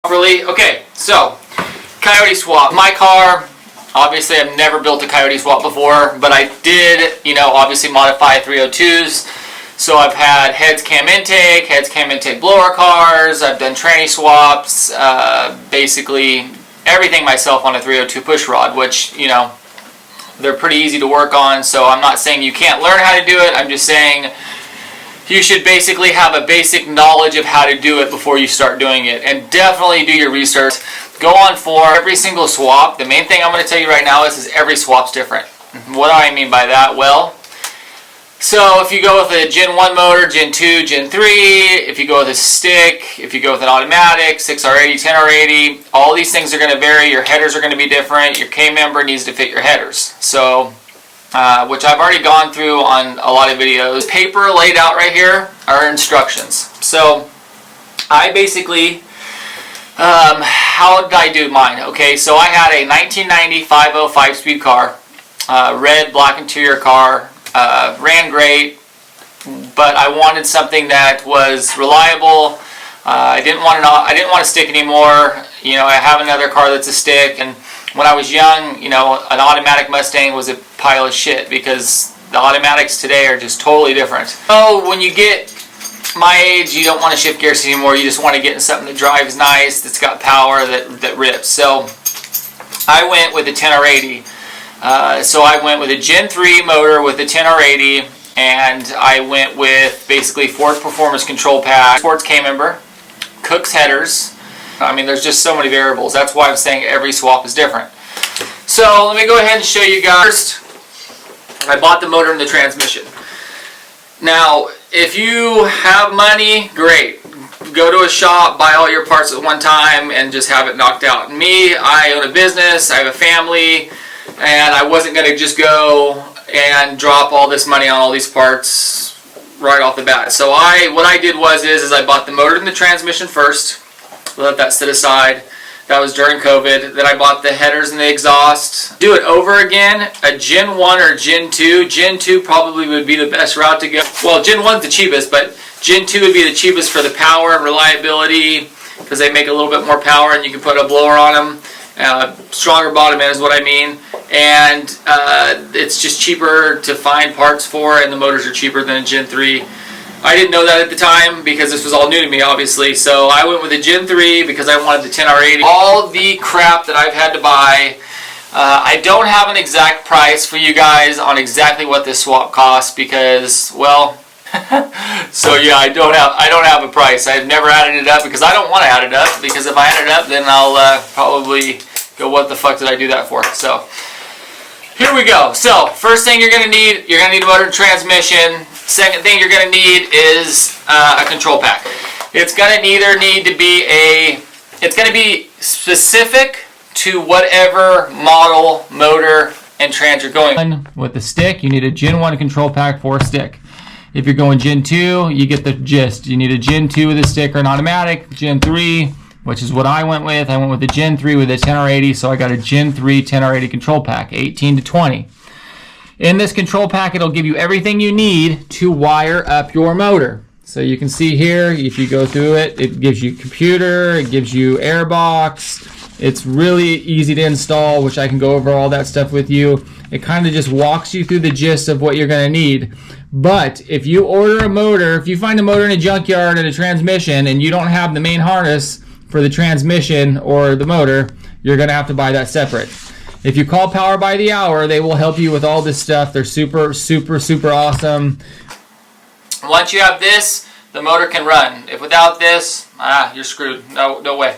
Properly. Okay, so Coyote swap. My car, obviously I've never built a Coyote swap before, but I did, obviously modify 302s. So I've had heads cam intake blower cars, I've done tranny swaps, basically everything myself on a 302 push rod, which, they're pretty easy to work on, so I'm not saying you can't learn how to do it, I'm just saying you should basically have a basic knowledge of how to do it before you start doing it, and definitely do your research. Go on for every single swap. The main thing I'm going to tell you right now is every swap's different. What do I mean by that? Well, so if you go with a Gen 1 motor, Gen 2, Gen 3, if you go with a stick, if you go with an automatic, 6R80, 10R80, all these things are going to vary. Your headers are going to be different. Your K-member needs to fit your headers. So, which I've already gone through on a lot of videos. Paper laid out right here are instructions. So, I basically, how did I do mine? Okay, so I had a 1990 5.0 5-speed car, red, black interior car. Ran great, but I wanted something that was reliable. I didn't want a stick anymore. I have another car that's a stick, and when I was young, an automatic Mustang was a pile of shit because the automatics today are just totally different. So when you get my age, you don't want to shift gears anymore. You just want to get in something that drives nice, that's got power, that rips. So I went with a 10R80. So I went with a Gen 3 motor with a 10R80, and I went with basically Ford Performance Control Pack, Sports K-member, Cook's headers. I mean, there's just so many variables. That's why I'm saying every swap is different. So let me go ahead and show you guys. First, I bought the motor and the transmission. Now, if you have money, great. Go to a shop, buy all your parts at one time, and just have it knocked out. Me, I own a business, I have a family, and I wasn't going to just go and drop all this money on all these parts right off the bat. So what I did was I bought the motor and the transmission first, let that sit aside. That was during COVID. Then I bought the headers and the exhaust. Do it over again, a Gen 1 or Gen 2. Gen 2 probably would be the best route to go. Well, Gen 1's the cheapest, but Gen 2 would be the cheapest for the power and reliability because they make a little bit more power and you can put a blower on them. Stronger bottom end is what I mean, and it's just cheaper to find parts for, and the motors are cheaper than a Gen 3. I didn't know that at the time because this was all new to me, obviously, so I went with a Gen 3 because I wanted the 10R80. All the crap that I've had to buy, I don't have an exact price for you guys on exactly what this swap costs because, well, so yeah, I don't have a price. I've never added it up because I don't want to add it up, because if I add it up then I'll probably go, what the fuck did I do that for? So here we go. So first thing you're gonna need a motor and transmission. Second thing you're gonna need is a control pack. It's gonna be specific to whatever model, motor, and trans you're going. With the stick, you need a Gen 1 control pack for a stick. If you're going Gen 2, you get the gist. You need a Gen 2 with a stick or an automatic. Gen 3, which is what I went with. I went with a Gen 3 with a 10R80, so I got a Gen 3 10R80 control pack, 18 to 20. In this control pack, it'll give you everything you need to wire up your motor. So you can see here, if you go through it, it gives you computer, it gives you airbox. It's really easy to install, which I can go over all that stuff with you. It kind of just walks you through the gist of what you're going to need. But if you order a motor, if you find a motor in a junkyard and a transmission and you don't have the main harness for the transmission or the motor, you're going to have to buy that separate. If you call Power by the Hour, they will help you with all this stuff. They're super, super, super awesome. Once you have this, the motor can run. If without this, you're screwed. No way.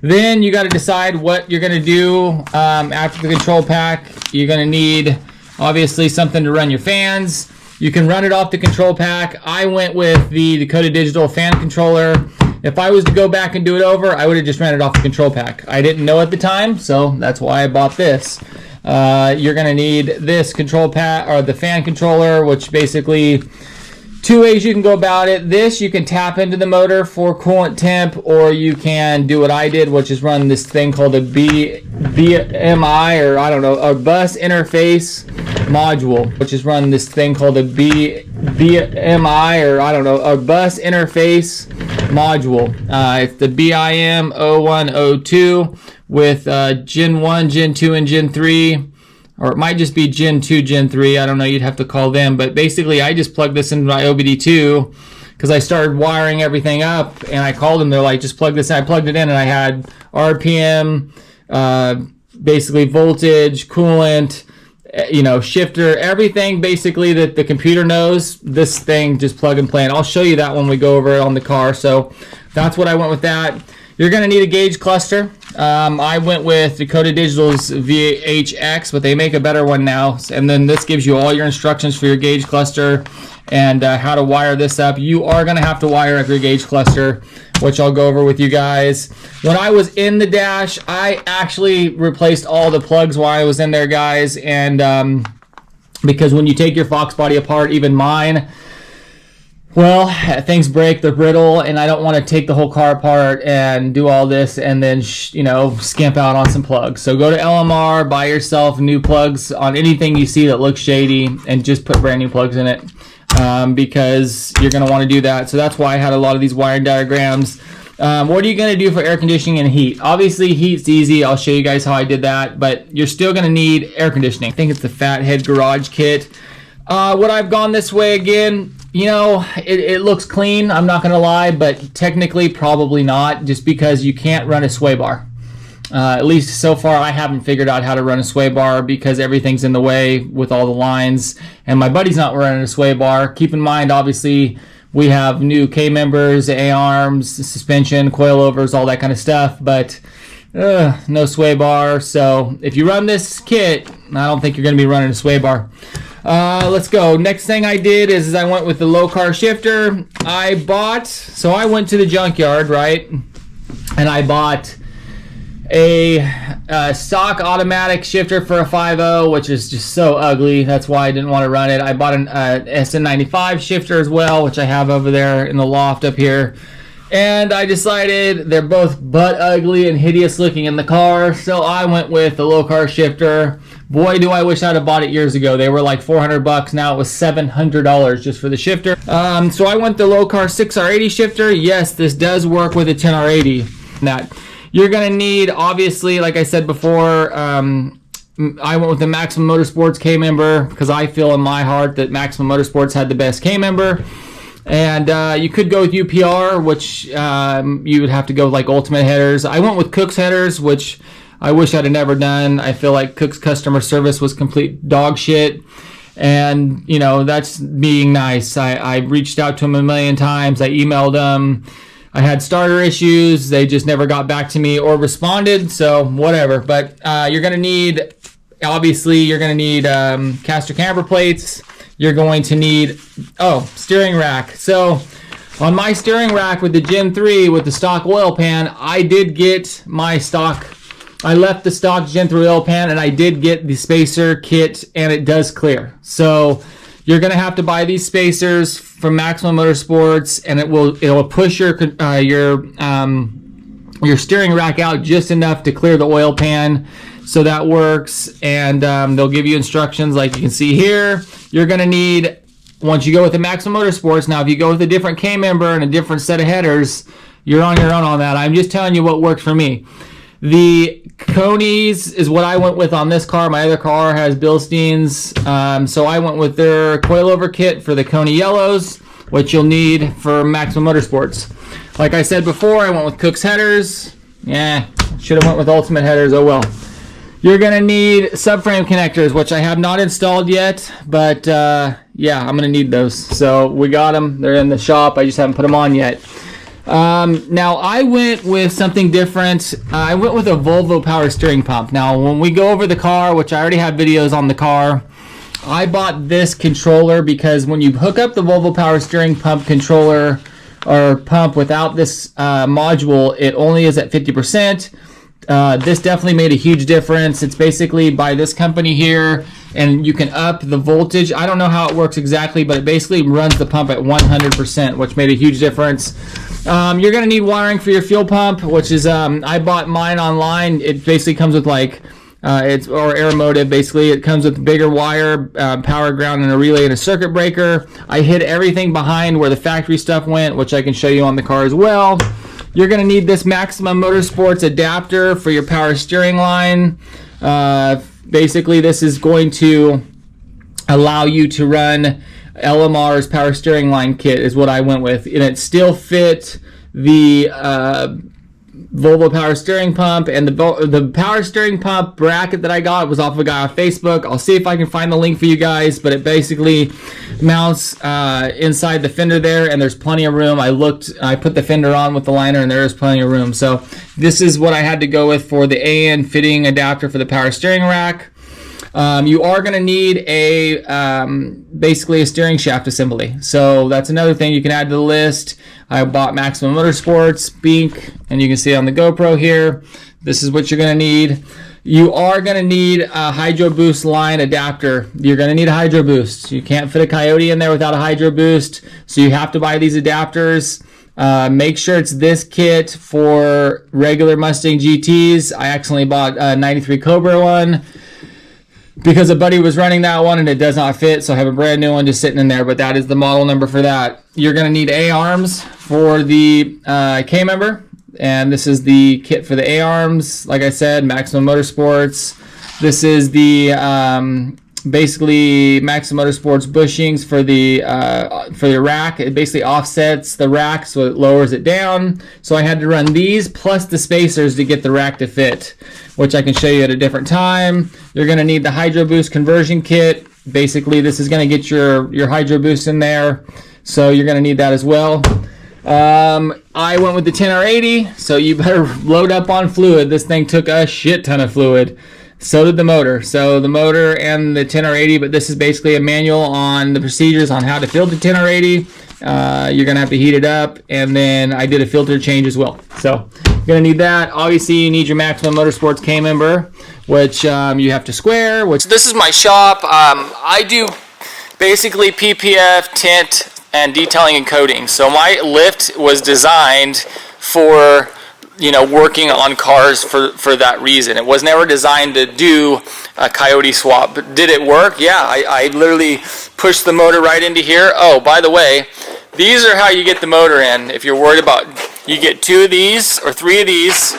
Then you got to decide what you're going to do after the control pack. You're going to need, obviously, something to run your fans. You can run it off the control pack. I went with the Dakota Digital fan controller. If I was to go back and do it over, I would have just ran it off the control pack. I didn't know at the time, so that's why I bought this. You're going to need this control pack, or the fan controller, which basically, two ways you can go about it. This, you can tap into the motor for coolant temp, or you can do what I did, which is run this thing called a BMI, or I don't know, a bus interface module, which is run this thing called a BMI, or I don't know, a bus interface module. It's the BIM 0102 with Gen 1, Gen 2, and Gen 3. Or it might just be Gen 2, Gen 3. I don't know. You'd have to call them. But basically, I just plugged this into my OBD2 because I started wiring everything up. And I called them. They're like, just plug this in. I plugged it in, and I had RPM, basically voltage, coolant, shifter, everything basically that the computer knows. This thing, just plug and play. And I'll show you that when we go over it on the car. So that's what I went with that. You're going to need a gauge cluster. I went with Dakota Digital's VHX, but they make a better one now. And then this gives you all your instructions for your gauge cluster and how to wire this up. You are going to have to wire up your gauge cluster, which I'll go over with you guys. When I was in the dash, I actually replaced all the plugs while I was in there, guys. And because when you take your Fox body apart, even mine, well, things break, they're brittle, and I don't want to take the whole car apart and do all this and then, skimp out on some plugs. So go to LMR, buy yourself new plugs on anything you see that looks shady, and just put brand new plugs in it because you're going to want to do that. So that's why I had a lot of these wiring diagrams. What are you going to do for air conditioning and heat? Obviously, heat's easy. I'll show you guys how I did that, but you're still going to need air conditioning. I think it's the Fathead Garage Kit. Would I've gone this way again? It looks clean, I'm not going to lie, but technically probably not, just because you can't run a sway bar. At least so far, I haven't figured out how to run a sway bar because everything's in the way with all the lines, and my buddy's not running a sway bar. Keep in mind, obviously, we have new K-members, A-arms, suspension, coilovers, all that kind of stuff, but no sway bar. So if you run this kit, I don't think you're going to be running a sway bar. Let's go. Next thing I did is I went with the low car shifter. I went to the junkyard, right? And I bought a stock automatic shifter for a 5.0, which is just so ugly. That's why I didn't want to run it. I bought an SN95 shifter as well, which I have over there in the loft up here. And I decided they're both butt ugly and hideous looking in the car, so I went with the low car shifter. Boy, do I wish I'd have bought it years ago. They were like $400. Now it was $700 just for the shifter. So I went the low car 6R80 shifter. Yes, this does work with a 10R80. That you're going to need, obviously, like I said before, I went with the Maximum Motorsports K-member because I feel in my heart that Maximum Motorsports had the best K-member. And you could go with UPR, which you would have to go with like Ultimate headers. I went with Cook's headers, which I wish I'd have never done. I feel like Cook's customer service was complete dog shit. And, that's being nice. I reached out to them a million times. I emailed them. I had starter issues. They just never got back to me or responded. So whatever. But you're going to need, obviously, caster camber plates. You're going to need, steering rack. So on my steering rack with the Gen 3 with the stock oil pan, I did get my stock. I left the stock Gen 3 oil pan and I did get the spacer kit and it does clear. So you're going to have to buy these spacers from Maximum Motorsports and it will push your steering rack out just enough to clear the oil pan. So that works, and they'll give you instructions like you can see here. You're going to need, once you go with the Maximum Motorsports, now if you go with a different K-member and a different set of headers, you're on your own on that. I'm just telling you what worked for me. The Koni's is what I went with on this car. My other car has Bilstein's, so I went with their coilover kit for the Koni Yellows, which you'll need for Maximum Motorsports. Like I said before, I went with Cook's headers. Yeah, should have went with Ultimate headers, oh well. You're going to need subframe connectors, which I have not installed yet, but yeah, I'm going to need those. So we got them. They're in the shop. I just haven't put them on yet. Now, I went with something different. I went with a Volvo power steering pump. Now, when we go over the car, which I already have videos on the car, I bought this controller because when you hook up the Volvo power steering pump controller or pump without this module, it only is at 50%. This definitely made a huge difference. It's basically by this company here, and you can up the voltage. I don't know how it works exactly, but it basically runs the pump at 100%, which made a huge difference. You're going to need wiring for your fuel pump, which is, I bought mine online. It basically comes with like It's or Aeromotive. Basically, it comes with bigger wire, power ground, and a relay and a circuit breaker. I hid everything behind where the factory stuff went, which I can show you on the car as well. You're going to need this Maximum Motorsports adapter for your power steering line. Basically, this is going to allow you to run LMR's power steering line kit is what I went with, and it still fit the Volvo power steering pump, and the power steering pump bracket that I got was off of a guy on Facebook. I'll see if I can find the link for you guys, but it basically mounts inside the fender there, and there's plenty of room. I put the fender on with the liner, and there is plenty of room. So this is what I had to go with for the AN fitting adapter for the power steering rack. You are going to need basically a steering shaft assembly. So that's another thing you can add to the list. I bought Maximum Motorsports, Bink, and you can see it on the GoPro here. This is what you're going to need. You are going to need a Hydro Boost line adapter. You're going to need a Hydro Boost. You can't fit a Coyote in there without a Hydro Boost, so you have to buy these adapters. Make sure it's this kit for regular Mustang GTs. I accidentally bought a 93 Cobra one because a buddy was running that one and it does not fit, so I have a brand new one just sitting in there, but that is the model number for that. You're going to need A-arms for the K-member, and this is the kit for the A-arms. Like I said, Maximum Motorsports. This is the basically Maximum Motorsports bushings for the rack. It basically offsets the rack so it lowers it down. So I had to run these plus the spacers to get the rack to fit, which I can show you at a different time. You're going to need the Hydro Boost conversion kit. Basically, this is going to get your Hydro Boost in there, so you're going to need that as well. I went with the 10R80, so you better load up on fluid. This thing took a shit ton of fluid. So did the motor. So the motor and the 10R80, but this is basically a manual on the procedures on how to filter the 10R80. You're going to have to heat it up, and then I did a filter change as well. So you're going to need that. Obviously, you need your Maximum Motorsports K-member, which you have to square. This is my shop. I do basically PPF, tint, and detailing and coating. So my lift was designed for working on cars for that reason. It was never designed to do a Coyote swap. But did it work? Yeah, I literally pushed the motor right into here. Oh, by the way, these are how you get the motor in. If you're worried about, you get 2 of these or 3 of these.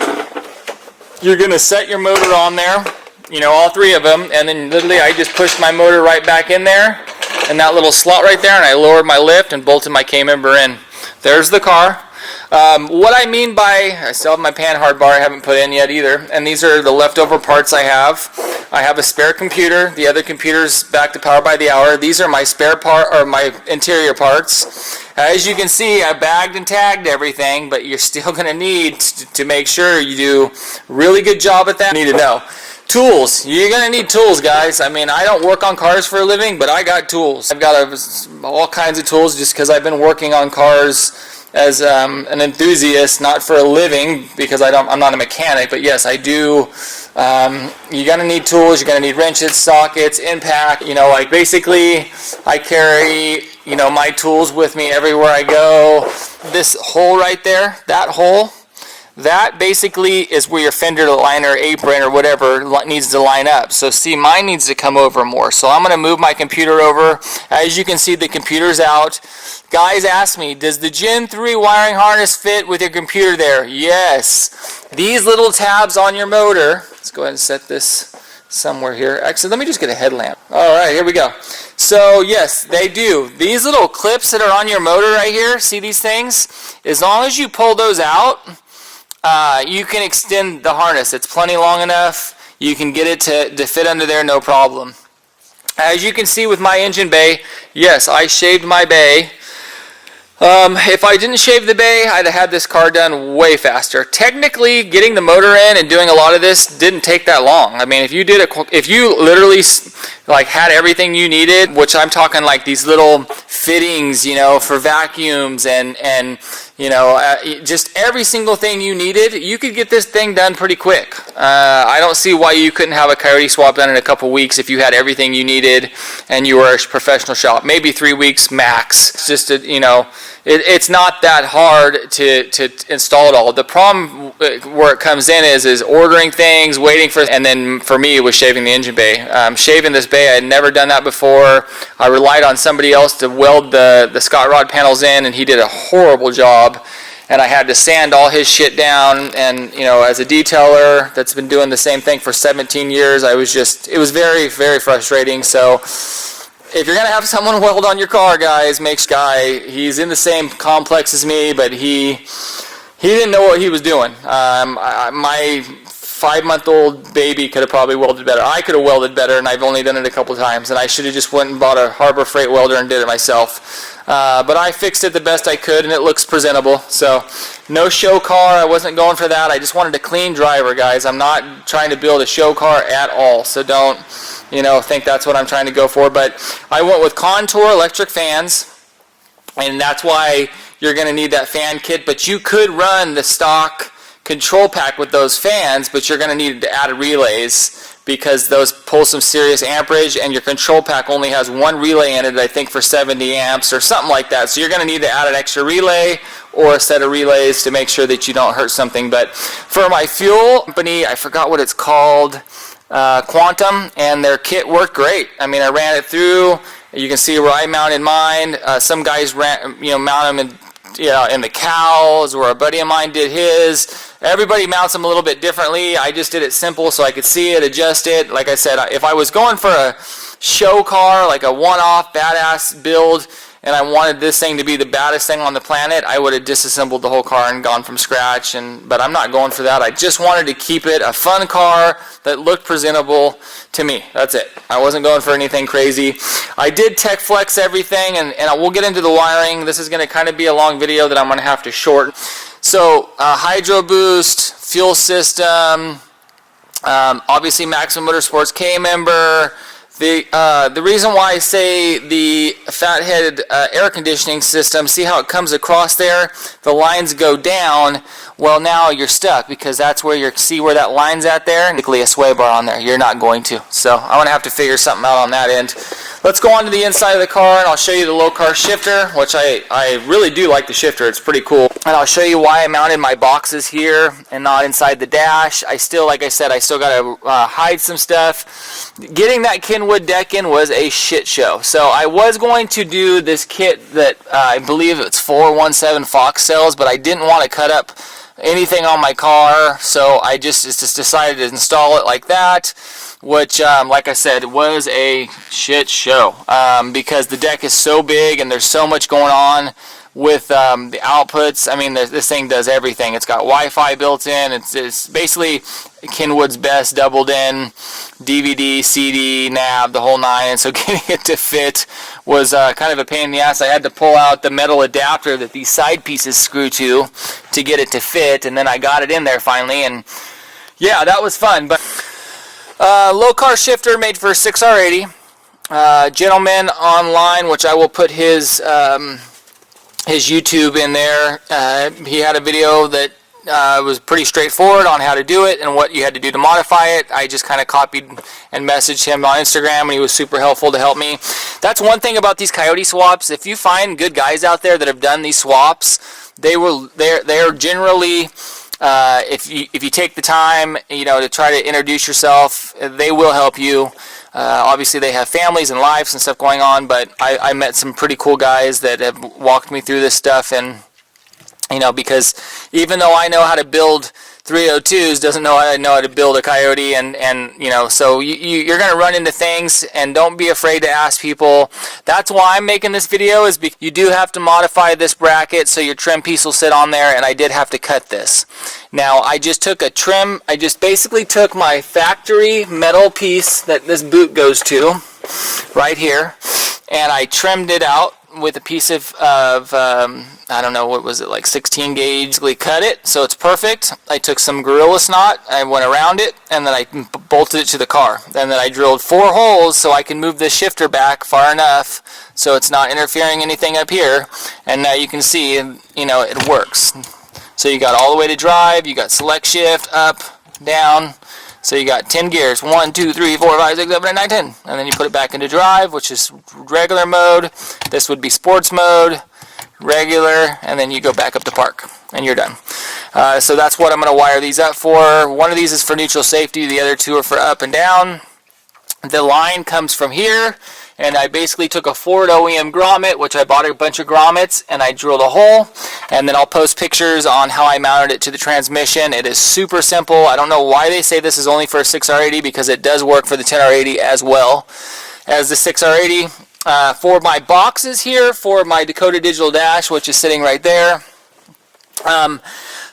You're gonna set your motor on there, all 3 of them, and then literally I just pushed my motor right back in there, in that little slot right there, and I lowered my lift and bolted my K-member in. There's the car. What I mean by, I still have my pan hard bar I haven't put in yet either, and these are the leftover parts I have. I have a spare computer. The other computer's back to Power by the Hour. These are my spare part, or my interior parts. As you can see, I bagged and tagged everything, but you're still going to need to make sure you do a really good job at that. You need to know. Tools. You're going to need tools, guys. I mean, I don't work on cars for a living, but I got tools. I've got all kinds of tools just because I've been working on cars as an enthusiast, not for a living, because I'm not a mechanic, but yes, I do. You're going to need tools. You're going to need wrenches, sockets, impact. Like basically, I carry, my tools with me everywhere I go. This hole right there, that hole, that basically is where your fender liner, apron, or whatever needs to line up. So see, mine needs to come over more. So I'm going to move my computer over. As you can see, the computer's out. Guys ask me, does the Gen 3 wiring harness fit with your computer there? Yes. These little tabs on your motor, let's go ahead and set this somewhere here. Actually, let me just get a headlamp. All right, here we go. So yes, they do. These little clips that are on your motor right here, see these things? As long as you pull those out, you can extend the harness. It's plenty long enough. You can get it to fit under there, no problem. As you can see with my engine bay, yes, I shaved my bay. If I didn't shave the bay, I'd have had this car done way faster. Technically, getting the motor in and doing a lot of this didn't take that long. I mean, if you literally had everything you needed, which I'm talking like these little fittings, for vacuums and just every single thing you needed, you could get this thing done pretty quick. I don't see why you couldn't have a Coyote swap done in a couple weeks if you had everything you needed and you were a professional shop. Maybe 3 weeks max. It's just, it's not that hard to install it all. The problem where it comes in is ordering things, waiting for, and then for me it was shaving the engine bay. Shaving this bay, I had never done that before. I relied on somebody else to weld the Scott Rod panels in, and he did a horrible job. And I had to sand all his shit down, and as a detailer that's been doing the same thing for 17 years, it was very, very frustrating. So if you're gonna have someone weld on your car, guys, make Sky. He's in the same complex as me, but he didn't know what he was doing. My 5-month-old baby could have probably welded better. I could have welded better, and I've only done it a couple times, and I should have just went and bought a Harbor Freight welder and did it myself. But I fixed it the best I could, and it looks presentable. So no show car. I wasn't going for that. I just wanted a clean driver, guys. I'm not trying to build a show car at all, so don't think that's what I'm trying to go for. But I went with Contour electric fans, and that's why you're going to need that fan kit. But you could run the stock control pack with those fans, but you're going to need to add relays because those pull some serious amperage, and your control pack only has one relay in it, I think, for 70 amps or something like that. So you're going to need to add an extra relay or a set of relays to make sure that you don't hurt something. But for my fuel company, I forgot what it's called, Quantum, and their kit worked great. I mean, I ran it through. You can see where I mounted mine. Some guys mount them in the cowls, or a buddy of mine did his. Everybody mounts them a little bit differently. I just did it simple so I could see it, adjust it. Like I said, if I was going for a show car, like a one-off badass build, and I wanted this thing to be the baddest thing on the planet, I would have disassembled the whole car and gone from scratch. But I'm not going for that. I just wanted to keep it a fun car that looked presentable to me. That's it. I wasn't going for anything crazy. I did tech flex everything, and we'll get into the wiring. This is going to kind of be a long video that I'm going to have to shorten. So hydro boost, fuel system, obviously Maximum Motorsports K member. The reason why I say the fathead air conditioning system, see how it comes across there? The lines go down. Well, now you're stuck because that's where see where that line's at there? Basically a sway bar on there. You're not going to. So I'm going to have to figure something out on that end. Let's go on to the inside of the car, and I'll show you the low car shifter, which I really do like the shifter. It's pretty cool. And I'll show you why I mounted my boxes here and not inside the dash. Like I said, I still got to hide some stuff. Getting that Kenwood deck in was a shit show. So I was going to do this kit that I believe it's 417 Fox cells, but I didn't want to cut up anything on my car, so I just decided to install it like that, which like I said, was a shit show because the deck is so big and there's so much going on with the outputs. I mean, this thing does everything. It's got Wi-Fi built in. It's basically Kenwood's best doubled in DVD, CD, nav, the whole nine. And so getting it to fit was kind of a pain in the ass. I had to pull out the metal adapter that these side pieces screw to get it to fit, and then I got it in there finally, and yeah, that was fun. But low car shifter made for 6R80. Gentleman online, which I will put his YouTube in there. He had a video that was pretty straightforward on how to do it and what you had to do to modify it. I just kind of copied and messaged him on Instagram, and he was super helpful to help me. That's one thing about these Coyote swaps. If you find good guys out there that have done these swaps, they're generally, if you take the time, to try to introduce yourself, they will help you. Obviously they have families and lives and stuff going on, but I met some pretty cool guys that have walked me through this stuff, and because even though I know how to build 302s, doesn't know I know how to build a Coyote, and so you're going to run into things, and don't be afraid to ask people. That's why I'm making this video, is because you do have to modify this bracket so your trim piece will sit on there, and I did have to cut this. Now, I just took a trim, I just basically took my factory metal piece that this boot goes to, right here, and I trimmed it out with a piece of I don't know, what was it, like 16 gauge, cut it so it's perfect. I took some Gorilla Snot, I went around it, and then I bolted it to the car. And then I drilled 4 holes so I can move the shifter back far enough so it's not interfering anything up here. And now you can see, you know, it works. So you got all the way to drive, you got select shift, up, down. So you got 10 gears, 1, 2, 3, 4, 5, 6, 7, 8, 9, 10. And then you put it back into drive, which is regular mode. This would be sports mode, regular, and then you go back up to park, and you're done. So that's what I'm going to wire these up for. One of these is for neutral safety, the other 2 are for up and down. The line comes from here, and I basically took a Ford OEM grommet, which I bought a bunch of grommets, and I drilled a hole, and then I'll post pictures on how I mounted it to the transmission. It is super simple. I don't know why they say this is only for a 6R80, because it does work for the 10R80 as well as the 6R80. For my boxes here, for my Dakota Digital Dash, which is sitting right there,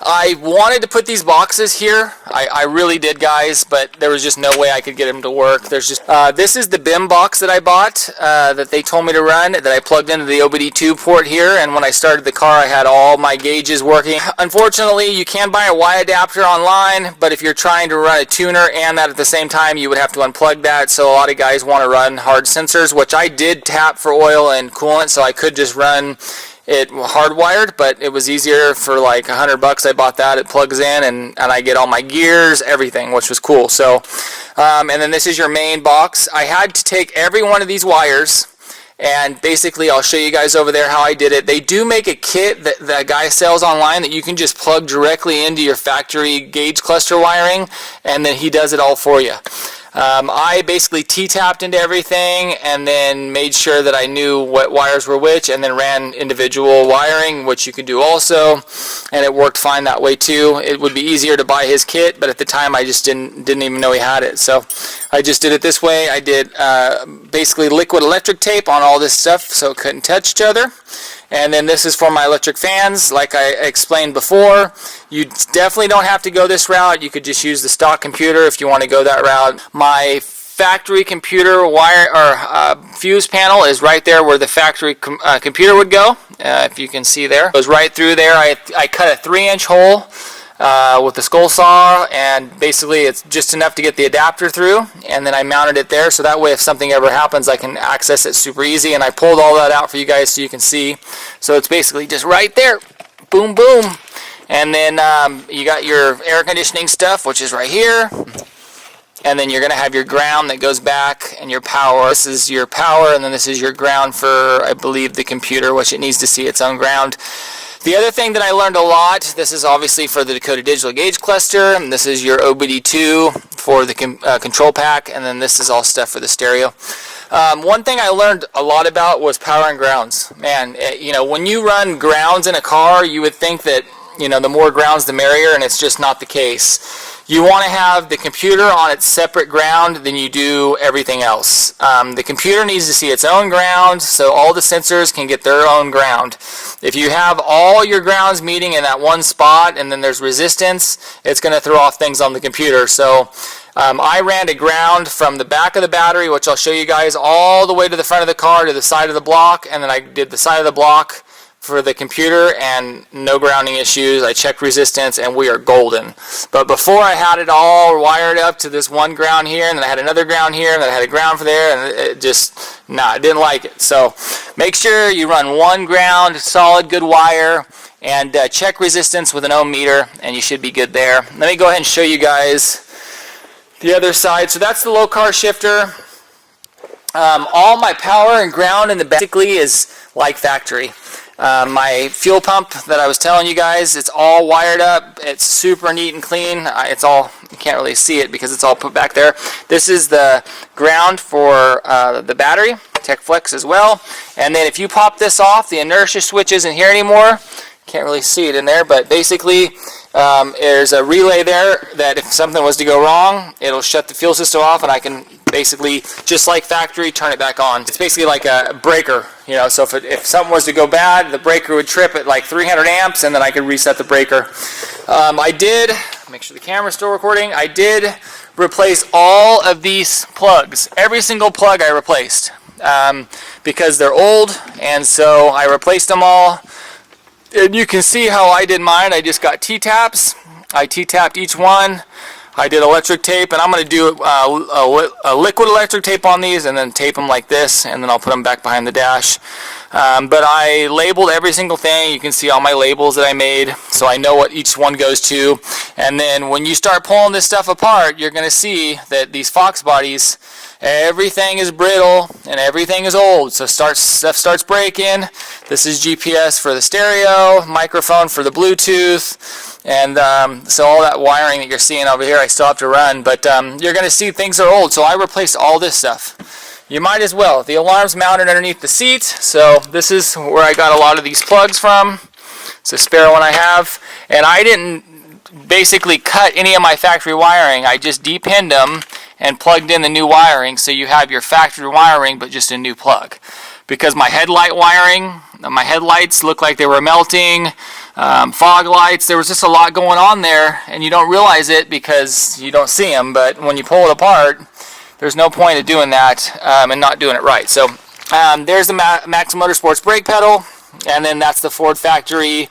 I wanted to put these boxes here. I really did, guys, but there was just no way I could get them to work. There's just this is the BIM box that I bought that they told me to run, that I plugged into the OBD2 port here, and when I started the car I had all my gauges working. Unfortunately, you can buy a Y adapter online, but if you're trying to run a tuner and that at the same time, you would have to unplug that. So a lot of guys want to run hard sensors, which I did tap for oil and coolant, so I could just run it hardwired, but it was easier for like $100. I bought that. It plugs in, and I get all my gears, everything, which was cool. So, and then this is your main box. I had to take every one of these wires, and basically I'll show you guys over there how I did it. They do make a kit that that guy sells online that you can just plug directly into your factory gauge cluster wiring, and then he does it all for you. I basically T-tapped into everything and then made sure that I knew what wires were which, and then ran individual wiring, which you can do also, and it worked fine that way too. It would be easier to buy his kit, but at the time I just didn't even know he had it, so I just did it this way. I did basically liquid electric tape on all this stuff so it couldn't touch each other. And then this is for my electric fans, like I explained before. You definitely don't have to go this route. You could just use the stock computer if you want to go that route. My factory computer wire or fuse panel is right there where the factory computer would go. If you can see there, it goes right through there. I cut a 3-inch hole with the skull saw, and basically it's just enough to get the adapter through, and then I mounted it there so that way if something ever happens I can access it super easy. And I pulled all that out for you guys so you can see. So it's basically just right there, boom boom. And then you got your air conditioning stuff, which is right here, and then you're going to have your ground that goes back, and your power. This is your power, and then this is your ground for, I believe, the computer, which it needs to see its own ground. The other thing that I learned a lot, this is obviously for the Dakota Digital Gauge Cluster, and this is your OBD2 for the control pack, and then this is all stuff for the stereo. One thing I learned a lot about was power and grounds. Man, you know, when you run grounds in a car, you would think that, you know, the more grounds the merrier, and it's just not the case. You want to have the computer on its separate ground than you do everything else. The computer needs to see its own ground, so all the sensors can get their own ground. If you have all your grounds meeting in that one spot and then there's resistance, it's going to throw off things on the computer. So I ran a ground from the back of the battery, which I'll show you guys, all the way to the front of the car to the side of the block, and then I did the side of the block for the computer, and no grounding issues. I checked resistance, and we are golden. But before, I had it all wired up to this one ground here, and then I had another ground here, and then I had a ground for there, and it just, I didn't like it. So make sure you run one ground, solid, good wire, and check resistance with an ohm meter, and you should be good there. Let me go ahead and show you guys the other side. So that's the low car shifter. All my power and ground in the back basically is like factory. My fuel pump that I was telling you guys, it's all wired up. It's super neat and clean. It's all, you can't really see it because it's all put back there. This is the ground for the battery, Tech Flex as well. And then if you pop this off, the inertia switch isn't here anymore. Can't really see it in there, but basically there's a relay there that if something was to go wrong, it'll shut the fuel system off, and I can basically, just like factory, turn it back on. It's basically like a breaker, you know, so if something was to go bad, the breaker would trip at like 300 amps, and then I could reset the breaker. I did, make sure the camera's still recording, I did replace all of these plugs. Every single plug I replaced. because they're old, and so I replaced them all. And you can see how I did mine. I just got T-taps. I T-tapped each one. I did electric tape, and I'm going to do a liquid electric tape on these and then tape them like this, and then I'll put them back behind the dash. But I labeled every single thing. You can see all my labels that I made, so I know what each one goes to. And then when you start pulling this stuff apart, you're going to see that these Fox bodies, everything is brittle and everything is old. So stuff starts breaking. This is GPS for the stereo, microphone for the Bluetooth. And so all that wiring that you're seeing over here, I still have to run, but you're going to see things are old, so I replaced all this stuff. You might as well. The alarm's mounted underneath the seat, so this is where I got a lot of these plugs from. It's a spare one I have, and I didn't basically cut any of my factory wiring. I just depinned them and plugged in the new wiring, so you have your factory wiring, but just a new plug. Because my headlight wiring, my headlights looked like they were melting. Fog lights, there was just a lot going on there, and you don't realize it because you don't see them, but when you pull it apart, there's no point of doing that and not doing it right. So there's the Max Motorsports brake pedal, and then that's the Ford factory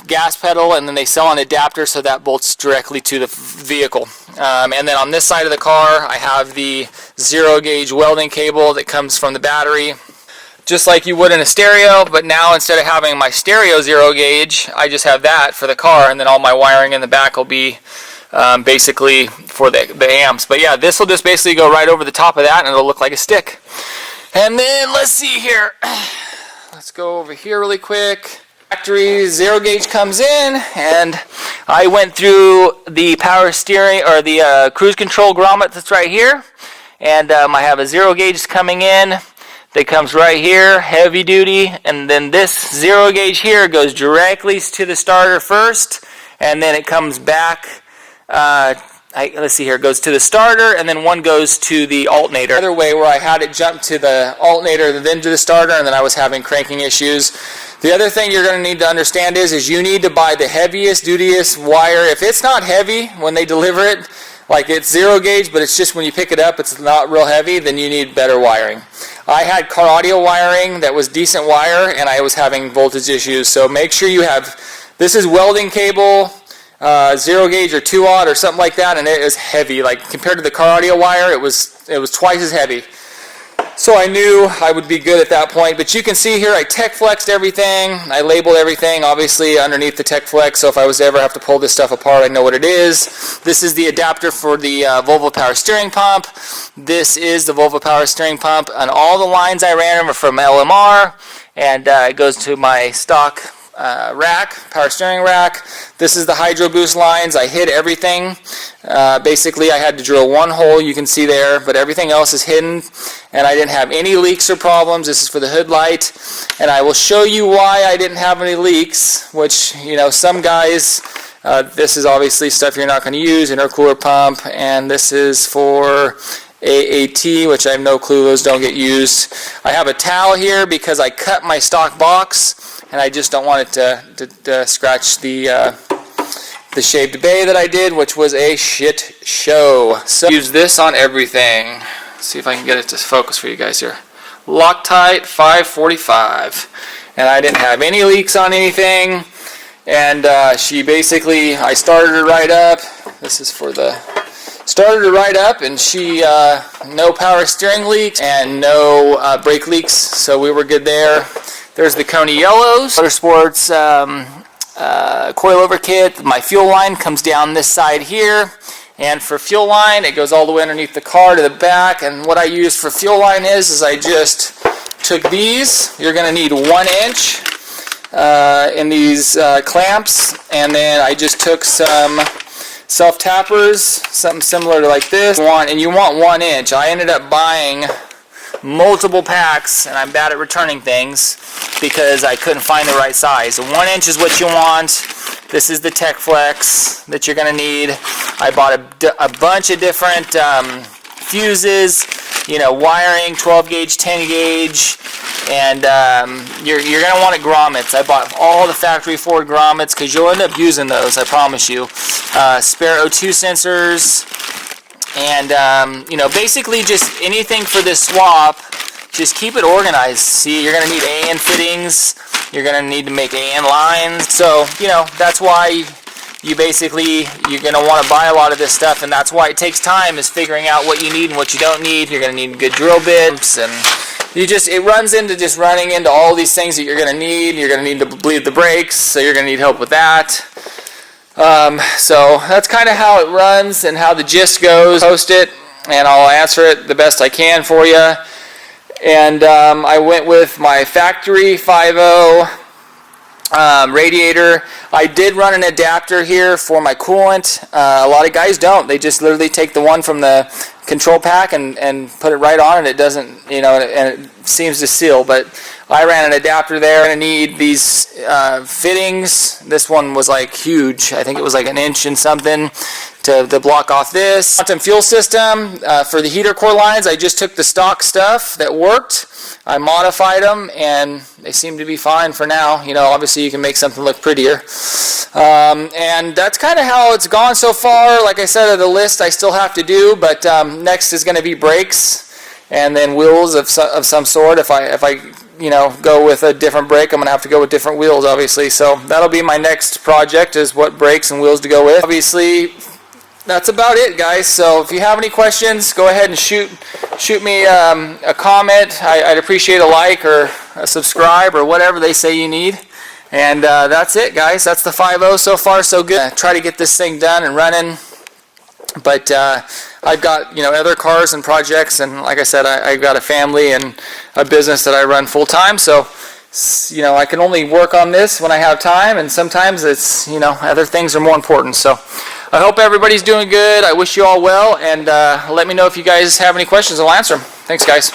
gas pedal, and then they sell an adapter so that bolts directly to the vehicle. And then on this side of the car, I have the 0 gauge welding cable that comes from the battery, just like you would in a stereo, but now instead of having my stereo 0 gauge, I just have that for the car, and then all my wiring in the back will be basically for the amps. But yeah, this will just basically go right over the top of that, and it'll look like a stick. And then let's see here. Let's go over here really quick. Factory 0 gauge comes in, and I went through the power steering, or the cruise control grommet that's right here, and I have a 0 gauge coming in that comes right here, heavy duty, and then this 0 gauge here goes directly to the starter first, and then it comes back, let's see here, it goes to the starter, and then one goes to the alternator. Another way where I had it jump to the alternator, then to the starter, and then I was having cranking issues. The other thing you're going to need to understand is you need to buy the heaviest, dutiest wire. If it's not heavy when they deliver it, like it's 0 gauge, but it's just when you pick it up, it's not real heavy, then you need better wiring. I had car audio wiring that was decent wire, and I was having voltage issues. So make sure you have, this is welding cable, 0 gauge or 2/0 or something like that, and it is heavy. Like compared to the car audio wire, it was twice as heavy. So I knew I would be good at that point, but you can see here I tech flexed everything. I labeled everything obviously underneath the tech flex, so if I was to ever have to pull this stuff apart, I know what it is. This is the adapter for the Volvo power steering pump. This is the Volvo power steering pump, and all the lines I ran are from LMR, and it goes to my stock rack, power steering rack. This is the Hydro Boost lines. I hid everything. Basically, I had to drill one hole, you can see there, but everything else is hidden, and I didn't have any leaks or problems. This is for the hood light, and I will show you why I didn't have any leaks, which, you know, some guys, this is obviously stuff you're not going to use, intercooler pump, and this is for AAT, which I have no clue, those don't get used. I have a towel here because I cut my stock box, and I just don't want it to scratch the shaved bay that I did, which was a shit show. So use this on everything. Let's see if I can get it to focus for you guys here. Loctite 545, and I didn't have any leaks on anything. And she basically, I started her right up. This is for the started her right up, and she no power steering leaks and no brake leaks, so we were good there. There's the Koni Yellows Motorsports coilover kit. My fuel line comes down this side here, and for fuel line it goes all the way underneath the car to the back. And what I used for fuel line is I just took these. You're going to need 1 inch in these clamps, and then I just took some self-tappers, something similar to like this, and you want 1 inch. I ended up buying multiple packs, and I'm bad at returning things because I couldn't find the right size. So 1 inch is what you want. This is the Tech Flex that you're going to need. I bought a bunch of different fuses, you know, wiring, 12 gauge, 10 gauge, and you're going to want grommets. I bought all the factory Ford grommets because you'll end up using those, I promise you. Spare O2 sensors, and you know, basically just anything for this swap just keep it organized. See, you're going to need AN fittings. You're going to need to make AN lines. So, you know, that's why you're going to want to buy a lot of this stuff, and that's why it takes time, is figuring out what you need and what you don't need. You're going to need good drill bits, and it runs into just running into all these things that you're going to need. You're going to need to bleed the brakes, so you're going to need help with that. So that's kind of how it runs and how the gist goes. Post it, and I'll answer it the best I can for you. And I went with my factory 5.0 radiator. I did run an adapter here for my coolant. A lot of guys don't. They just literally take the one from the control pack and put it right on, and it doesn't, you know, and it seems to seal. But I ran an adapter there. I'm going to need these fittings. This one was like huge. I think it was like 1 inch and something to block off this. Quantum fuel system for the heater core lines. I just took the stock stuff that worked. I modified them, and they seem to be fine for now. You know, obviously you can make something look prettier. And that's kind of how it's gone so far. Like I said, the list I still have to do, but next is going to be brakes and then wheels of some sort. If I you know, go with a different brake, I'm going to have to go with different wheels, obviously. So that'll be my next project, is what brakes and wheels to go with. Obviously, that's about it, guys. So if you have any questions, go ahead and shoot me a comment. I'd appreciate a like or a subscribe or whatever they say you need. And that's it, guys. That's the 5.0 so far, so good. Try to get this thing done and running. But I've got, you know, other cars and projects, and like I said, I've got a family and a business that I run full time. So, you know, I can only work on this when I have time, and sometimes it's, you know, other things are more important. So I hope everybody's doing good. I wish you all well, and let me know if you guys have any questions. I'll answer them. Thanks, guys.